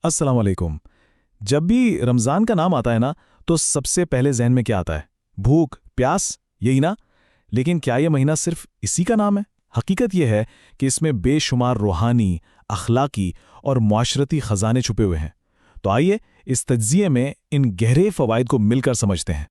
अस्सलाम वालेकुम। जब भी रमज़ान का नाम आता है ना, तो सबसे पहले ज़हन में क्या आता है? भूख, प्यास, यही ना? लेकिन क्या ये महीना सिर्फ इसी का नाम है? हकीकत ये है कि इसमें बेशुमार रूहानी, अखलाकी और माशरती ख़ज़ाने छुपे हुए हैं। तो आइए इस तज्ज़िये में इन गहरे फ़वाइद को मिलकर समझते हैं।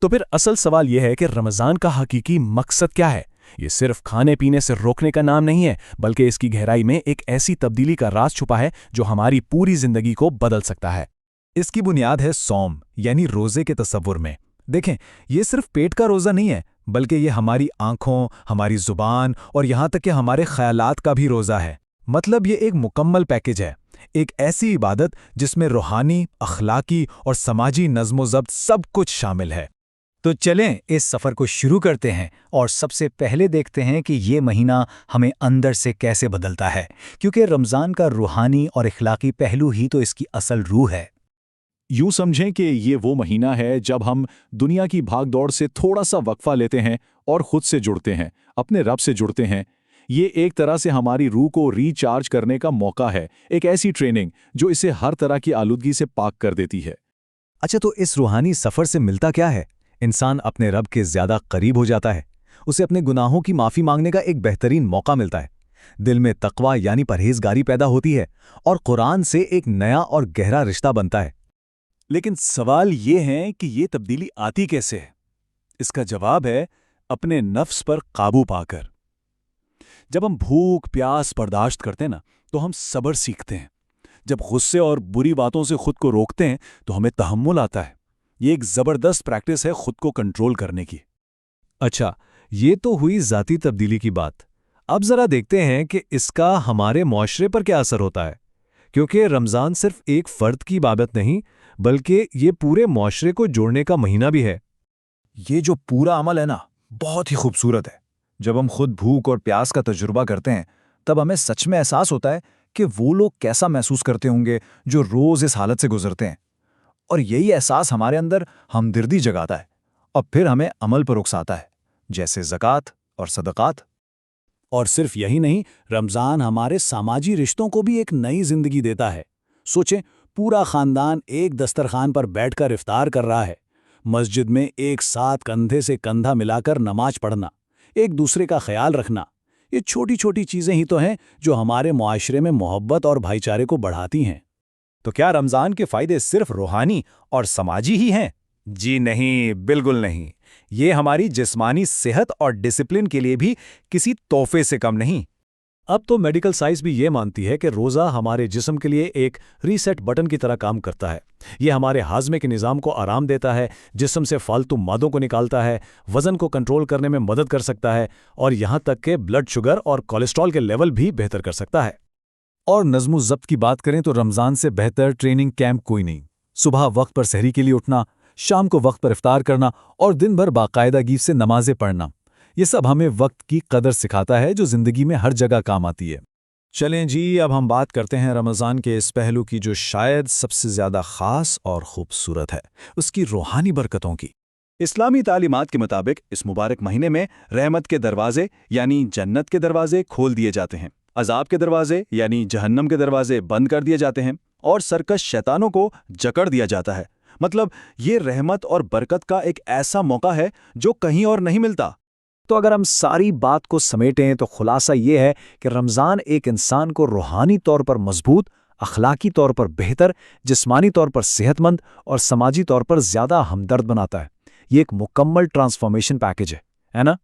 तो फिर असल सवाल यह है कि रमज़ान का हकीकी मकसद क्या है? ये सिर्फ खाने पीने से रोकने का नाम नहीं है, बल्कि इसकी गहराई में एक ऐसी तब्दीली का राज छुपा है जो हमारी पूरी जिंदगी को बदल सकता है। इसकी बुनियाद है सौम यानी रोजे के तसव्वुर में। देखें, ये सिर्फ पेट का रोजा नहीं है, बल्कि ये हमारी आंखों, हमारी जुबान और यहाँ तक कि हमारे ख्यालात का भी रोजा है। मतलब ये एक मुकम्मल पैकेज है, एक ऐसी इबादत जिसमें रूहानी, अखलाकी और समाजी नज़्म-ओ-ज़ब्त सब कुछ शामिल है। तो चलें इस सफ़र को शुरू करते हैं और सबसे पहले देखते हैं कि ये महीना हमें अंदर से कैसे बदलता है, क्योंकि रमज़ान का रूहानी और इखलाकी पहलू ही तो इसकी असल रूह है। यूं समझें कि ये वो महीना है जब हम दुनिया की भागदौड़ से थोड़ा सा वक्फा लेते हैं और खुद से जुड़ते हैं, अपने रब से जुड़ते हैं। ये एक तरह से हमारी रूह को रिचार्ज करने का मौका है, एक ऐसी ट्रेनिंग जो इसे हर तरह की आलूदगी से पाक कर देती है। अच्छा, तो इस रूहानी सफ़र से मिलता क्या है? इंसान अपने रब के ज़्यादा करीब हो जाता है, उसे अपने गुनाहों की माफ़ी मांगने का एक बेहतरीन मौका मिलता है, दिल में तक़वा यानी परहेज़गारी पैदा होती है और कुरान से एक नया और गहरा रिश्ता बनता है। लेकिन सवाल ये है कि ये तब्दीली आती कैसे है? इसका जवाब है अपने नफ्स पर काबू पाकर। जब हम भूख प्यास बर्दाश्त करते हैं ना, तो हम सब्र सीखते हैं। जब गुस्से और बुरी बातों से खुद को रोकते हैं तो हमें तहम्मुल आता है। ये एक ज़बरदस्त प्रैक्टिस है खुद को कंट्रोल करने की। अच्छा, ये तो हुई ज़ाती तब्दीली की बात। अब ज़रा देखते हैं कि इसका हमारे मुआशरे पर क्या असर होता है, क्योंकि रमज़ान सिर्फ एक फ़र्द की इबादत नहीं, बल्कि ये पूरे मुआशरे को जोड़ने का महीना भी है। ये जो पूरा अमल है ना, बहुत ही खूबसूरत है। जब हम खुद भूख और प्यास का तजुर्बा करते हैं, तब हमें सच में एहसास होता है कि वो लोग कैसा महसूस करते होंगे जो रोज़ इस हालत से गुजरते हैं। और यही एहसास हमारे अंदर हमदर्दी जगाता है और फिर हमें अमल पर उकसाता है, जैसे ज़कात और सदक़ात। और सिर्फ यही नहीं, रमज़ान हमारे सामाजी रिश्तों को भी एक नई जिंदगी देता है। सोचें, पूरा खानदान एक दस्तरखान पर बैठकर इफ्तार कर रहा है, मस्जिद में एक साथ कंधे से कंधा मिलाकर नमाज पढ़ना, एक दूसरे का ख्याल रखना, ये छोटी छोटी चीज़ें ही तो हैं जो हमारे मुआशरे में मोहब्बत और भाईचारे को बढ़ाती हैं। तो क्या रमज़ान के फ़ायदे सिर्फ रूहानी और समाजी ही हैं? जी नहीं, बिल्कुल नहीं। ये हमारी जिस्मानी सेहत और डिसिप्लिन के लिए भी किसी तोहफे से कम नहीं। अब तो मेडिकल साइंस भी ये मानती है कि रोज़ा हमारे जिस्म के लिए एक रीसेट बटन की तरह काम करता है। ये हमारे हाजमे के निज़ाम को आराम देता है, जिस्म से फालतू मादों को निकालता है, वज़न को कंट्रोल करने में मदद कर सकता है और यहाँ तक कि ब्लड शुगर और कोलेस्ट्रॉल के लेवल भी बेहतर कर सकता है। और नज़्म-ओ-ज़ब्त की बात करें तो रमज़ान से बेहतर ट्रेनिंग कैंप कोई नहीं। सुबह वक्त पर सहरी के लिए उठना, शाम को वक्त पर इफ्तार करना और दिन भर बाकायदगी से नमाज़ें पढ़ना, ये सब हमें वक्त की कदर सिखाता है जो ज़िंदगी में हर जगह काम आती है। चलें जी, अब हम बात करते हैं रमज़ान के इस पहलू की जो शायद सबसे ज़्यादा ख़ास और खूबसूरत है, उसकी रूहानी बरकतों की। इस्लामी तालीमात के मुताबिक इस मुबारक महीने में रहमत के दरवाजे यानी जन्नत के दरवाजे खोल दिए जाते हैं, अजाब के दरवाजे यानी जहन्नम के दरवाजे बंद कर दिए जाते हैं और सरकश शैतानों को जकड़ दिया जाता है। मतलब ये रहमत और बरकत का एक ऐसा मौका है जो कहीं और नहीं मिलता। तो अगर हम सारी बात को समेटें तो खुलासा ये है कि रमज़ान एक इंसान को रूहानी तौर पर मजबूत, अखलाकी तौर पर बेहतर, जिस्मानी तौर पर सेहतमंद और समाजी तौर पर ज़्यादा हमदर्द बनाता है। ये एक मुकम्मल ट्रांसफॉर्मेशन पैकेज है ना?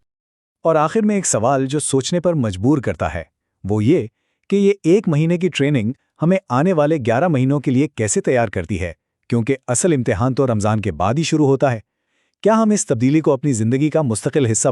और आखिर में एक सवाल जो सोचने पर मजबूर करता है, वो ये कि ये एक महीने की ट्रेनिंग हमें आने वाले 11 महीनों के लिए कैसे तैयार करती है, क्योंकि असल इम्तिहान तो रमज़ान के बाद ही शुरू होता है। क्या हम इस तब्दीली को अपनी ज़िंदगी का मुस्तकिल हिस्सा बना